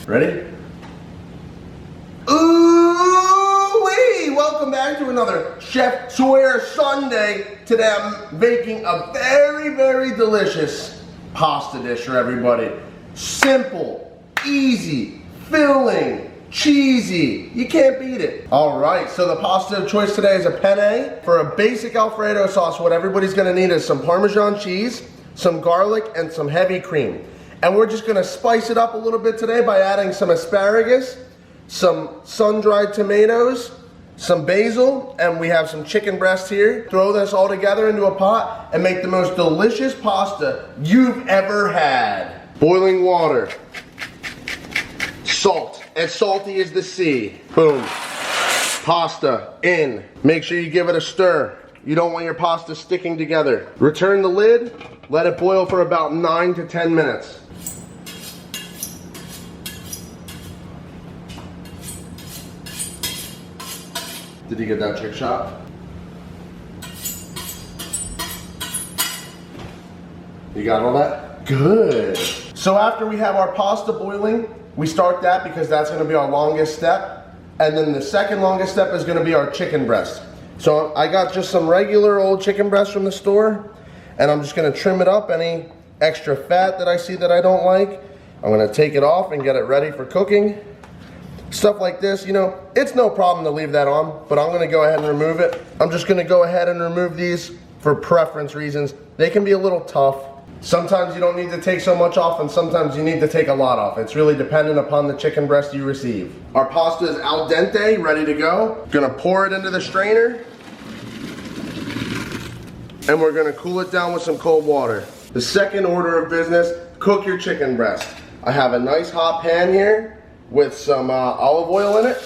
Ready? Ooh-wee! Welcome back to another Chef Sawyer Sunday. Today I'm making a very, very delicious pasta dish for everybody. Simple, easy, filling, cheesy. You can't beat it. All right, so the pasta of choice today is a penne. For a basic Alfredo sauce, what everybody's gonna need is some Parmesan cheese, some garlic, and some heavy cream. And we're just gonna spice it up a little bit today by adding some asparagus, some sun-dried tomatoes, some basil, and we have some chicken breast here. Throw this all together into a pot and make the most delicious pasta you've ever had. Boiling water, salt, as salty as the sea. Boom, pasta in. Make sure you give it a stir. You don't want your pasta sticking together. Return the lid, let it boil for about 9 to 10 minutes. Did you get that chick shot? You got all that? Good. So after we have our pasta boiling, we start that because that's gonna be our longest step. And then the second longest step is gonna be our chicken breast. So I got just some regular old chicken breast from the store, and I'm just gonna trim it up, any extra fat that I see that I don't like. I'm gonna take it off and get it ready for cooking. Stuff like this, you know, it's no problem to leave that on, but I'm gonna go ahead and remove it. I'm just gonna go ahead and remove these for preference reasons. They can be a little tough. Sometimes you don't need to take so much off, and sometimes you need to take a lot off. It's really dependent upon the chicken breast you receive. Our pasta is al dente, ready to go. Gonna pour it into the strainer, and we're gonna cool it down with some cold water. The second order of business, cook your chicken breast. I have a nice hot pan here with some olive oil in it.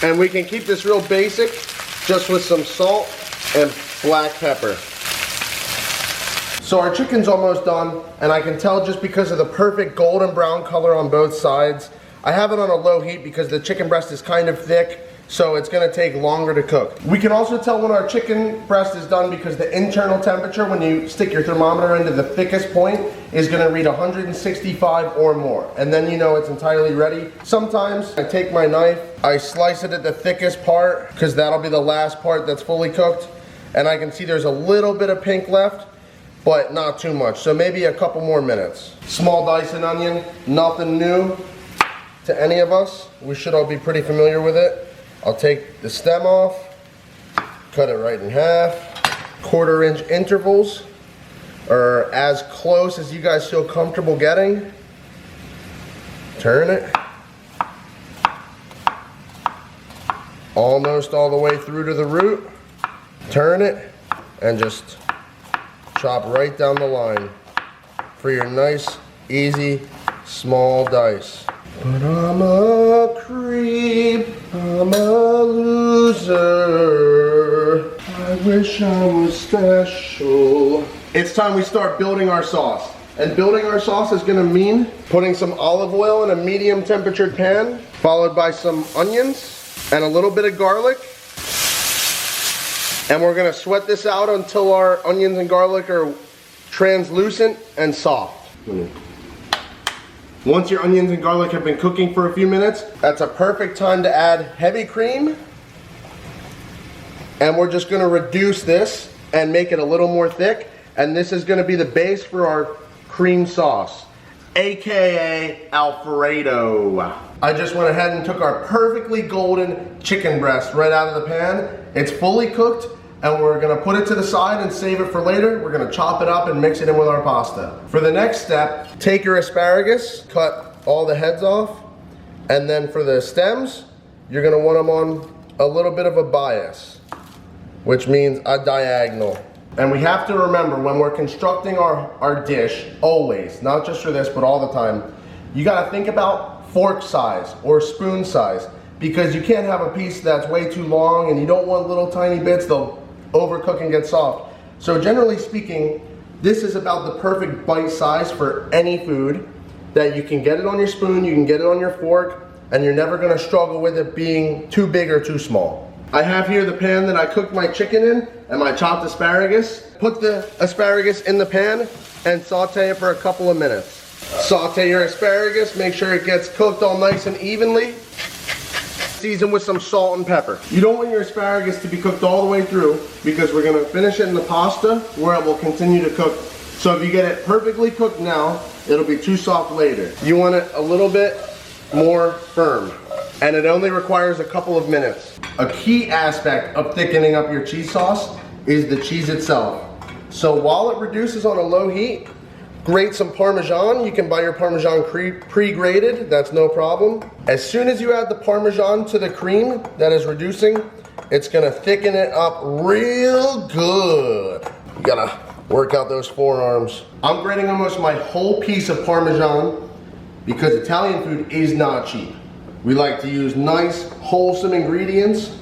And we can keep this real basic, just with some salt and black pepper. So our chicken's almost done, and I can tell just because of the perfect golden brown color on both sides. I have it on a low heat because the chicken breast is kind of thick, so it's gonna take longer to cook. We can also tell when our chicken breast is done because the internal temperature, when you stick your thermometer into the thickest point, is gonna read 165 or more. And then you know it's entirely ready. Sometimes I take my knife, I slice it at the thickest part, because that'll be the last part that's fully cooked. And I can see there's a little bit of pink left, but not too much. So maybe a couple more minutes. Small diced onion, nothing new to any of us. We should all be pretty familiar with it. I'll take the stem off, cut it right in half. 1/4 inch intervals, or as close as you guys feel comfortable getting. Turn it. Almost all the way through to the root. Turn it, and just chop right down the line for your nice, easy, small dice. But I'm a creep, I'm a loser, I wish I was special. It's time we start building our sauce. And building our sauce is gonna mean putting some olive oil in a medium temperatured pan, followed by some onions and a little bit of garlic. And we're gonna sweat this out until our onions and garlic are translucent and soft. Once your onions and garlic have been cooking for a few minutes, that's a perfect time to add heavy cream. And we're just gonna reduce this and make it a little more thick. And this is gonna be the base for our cream sauce, AKA Alfredo. I just went ahead and took our perfectly golden chicken breast right out of the pan. It's fully cooked, and we're gonna put it to the side and save it for later. We're gonna chop it up and mix it in with our pasta. For the next step, take your asparagus, cut all the heads off, and then for the stems, you're gonna want them on a little bit of a bias, which means a diagonal. And we have to remember when we're constructing our dish, always, not just for this, but all the time, you gotta think about fork size or spoon size, because you can't have a piece that's way too long and you don't want little tiny bits, they'll overcook and get soft. So generally speaking, this is about the perfect bite size for any food, that you can get it on your spoon, you can get it on your fork, and you're never gonna struggle with it being too big or too small. I have here the pan that I cooked my chicken in and my chopped asparagus. Put the asparagus in the pan and saute it for a couple of minutes. Saute your asparagus, make sure it gets cooked all nice and evenly. Season with some salt and pepper. You don't want your asparagus to be cooked all the way through because we're gonna finish it in the pasta where it will continue to cook. So if you get it perfectly cooked now, it'll be too soft later. You want it a little bit more firm, and it only requires a couple of minutes. A key aspect of thickening up your cheese sauce is the cheese itself. So while it reduces on a low heat, grate some Parmesan. You can buy your Parmesan pre-grated, that's no problem. As soon as you add the Parmesan to the cream that is reducing, it's gonna thicken it up real good. You gotta work out those forearms. I'm grating almost my whole piece of Parmesan because Italian food is not cheap. We like to use nice, wholesome ingredients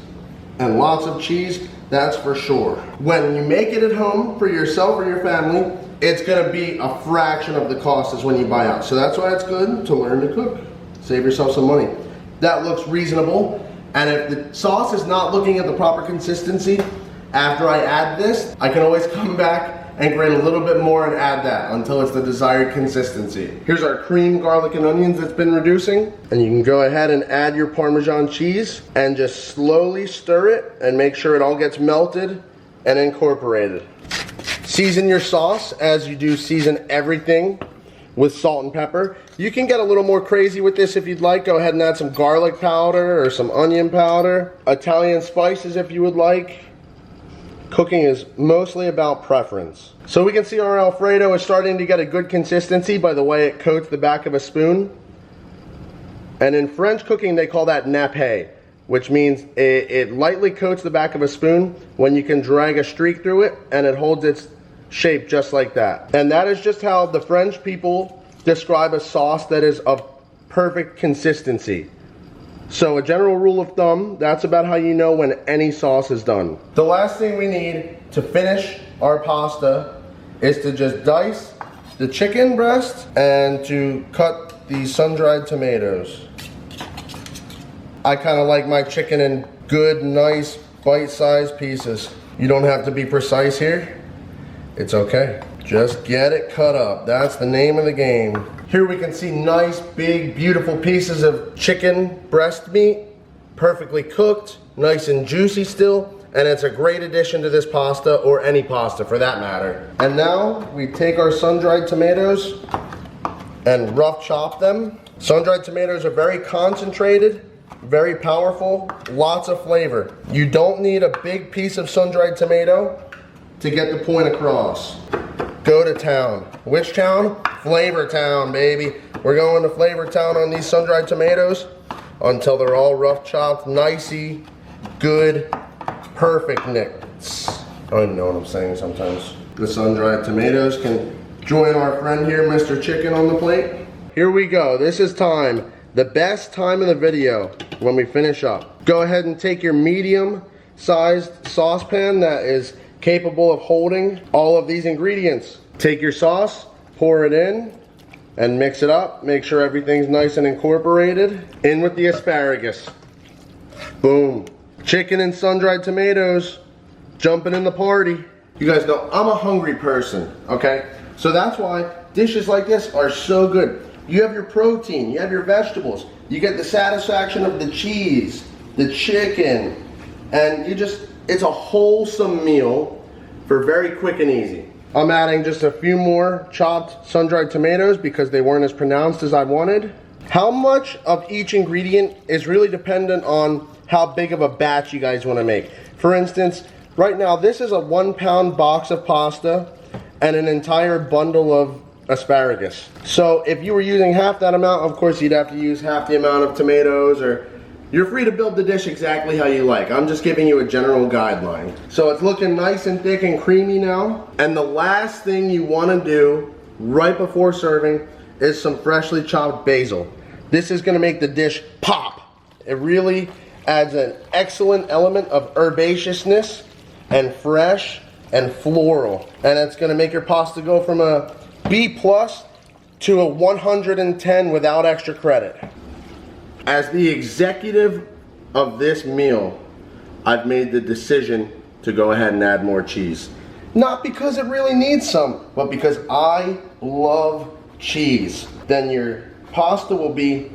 and lots of cheese, that's for sure. When you make it at home for yourself or your family, it's gonna be a fraction of the cost as when you buy out. So that's why it's good to learn to cook. Save yourself some money. That looks reasonable. And if the sauce is not looking at the proper consistency, after I add this, I can always come back and grate a little bit more and add that until it's the desired consistency. Here's our cream, garlic, and onions that's been reducing. And you can go ahead and add your Parmesan cheese and just slowly stir it and make sure it all gets melted and incorporated. Season your sauce as you do season everything with salt and pepper. You can get a little more crazy with this if you'd like. Go ahead and add some garlic powder or some onion powder. Italian spices if you would like. Cooking is mostly about preference. So we can see our Alfredo is starting to get a good consistency by the way it coats the back of a spoon. And in French cooking they call that nappe, which means it lightly coats the back of a spoon when you can drag a streak through it and it holds its shape just like that. And that is just how the French people describe a sauce that is of perfect consistency. So a general rule of thumb, that's about how you know when any sauce is done. The last thing we need to finish our pasta is to just dice the chicken breast and to cut the sun-dried tomatoes. I kind of like my chicken in good, nice, bite-sized pieces. You don't have to be precise here. It's okay. Just get it cut up. That's the name of the game. Here we can see nice, big, beautiful pieces of chicken breast meat, perfectly cooked, nice and juicy still, and it's a great addition to this pasta, or any pasta for that matter. And now we take our sun-dried tomatoes and rough chop them. Sun-dried tomatoes are very concentrated, very powerful, lots of flavor. You don't need a big piece of sun-dried tomato to get the point across. Go to town. Which town? Flavor Town, baby. We're going to Flavor Town on these sun-dried tomatoes until they're all rough chopped, nicey, good, perfectness. I don't even know what I'm saying sometimes. The sun-dried tomatoes can join our friend here, Mr. Chicken, on the plate. Here we go. This is time. The best time of the video when we finish up. Go ahead and take your medium-sized saucepan that is capable of holding all of these ingredients. Take your sauce, pour it in, and mix it up. Make sure everything's nice and incorporated. In with the asparagus. Boom. Chicken and sun-dried tomatoes, jumping in the party. You guys know I'm a hungry person, okay? So that's why dishes like this are so good. You have your protein, you have your vegetables, you get the satisfaction of the cheese, the chicken, and it's a wholesome meal for very quick and easy. I'm adding just a few more chopped sun-dried tomatoes because they weren't as pronounced as I wanted. How much of each ingredient is really dependent on how big of a batch you guys want to make. For instance, right now this is a 1 pound box of pasta and an entire bundle of asparagus. So if you were using half that amount, of course you'd have to use half the amount of tomatoes, or you're free to build the dish exactly how you like. I'm just giving you a general guideline. So it's looking nice and thick and creamy now. And the last thing you want to do right before serving is some freshly chopped basil. This is going to make the dish pop. It really adds an excellent element of herbaceousness and fresh and floral. And it's going to make your pasta go from a B+ to a 110 without extra credit. As the executive of this meal, I've made the decision to go ahead and add more cheese. Not because it really needs some, but because I love cheese. Then your pasta will be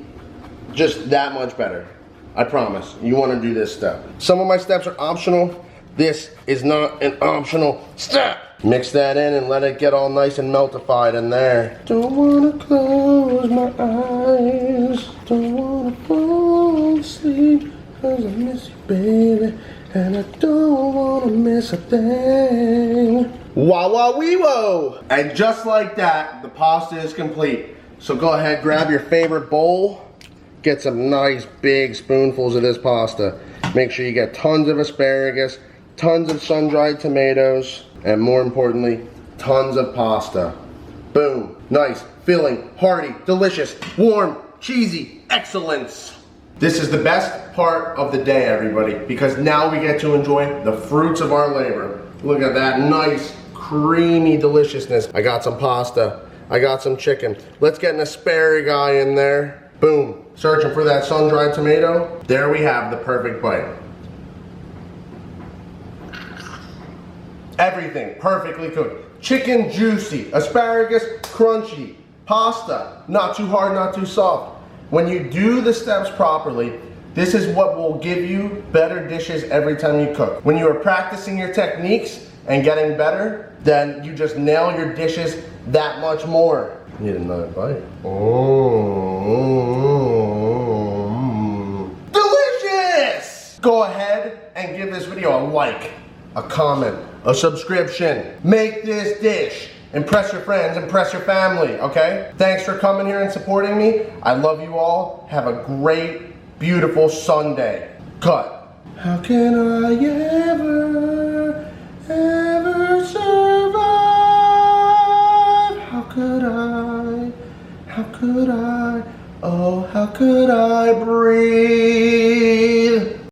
just that much better. I promise. You want to do this step. Some of my steps are optional. This is not an optional step. Mix that in and let it get all nice and meltified in there. Don't want to close my eyes. Don't want to fall asleep. 'Cause I miss you, baby. And I don't want to miss a thing. Wah wah wee wo. And just like that, the pasta is complete. So go ahead, grab your favorite bowl. Get some nice big spoonfuls of this pasta. Make sure you get tons of asparagus, tons of sun-dried tomatoes, and more importantly, tons of pasta. Boom. Nice, filling, hearty, delicious, warm, cheesy excellence. This is the best part of the day, everybody, because now we get to enjoy the fruits of our labor. Look at that nice, creamy deliciousness. I got some pasta. I got some chicken. Let's get an asparagus in there. Boom. Searching for that sun-dried tomato. There we have the perfect bite. Everything perfectly cooked. Chicken juicy, asparagus crunchy, pasta not too hard, not too soft. When you do the steps properly, this is what will give you better dishes every time you cook. When you are practicing your techniques and getting better, then you just nail your dishes that much more. Need another bite. Oh, delicious! Go ahead and give this video a like, a comment, a subscription. Make this dish. Impress your friends, impress your family, okay? Thanks for coming here and supporting me. I love you all. Have a great, beautiful Sunday. Cut. How can I ever survive? How could I, oh, how could I breathe?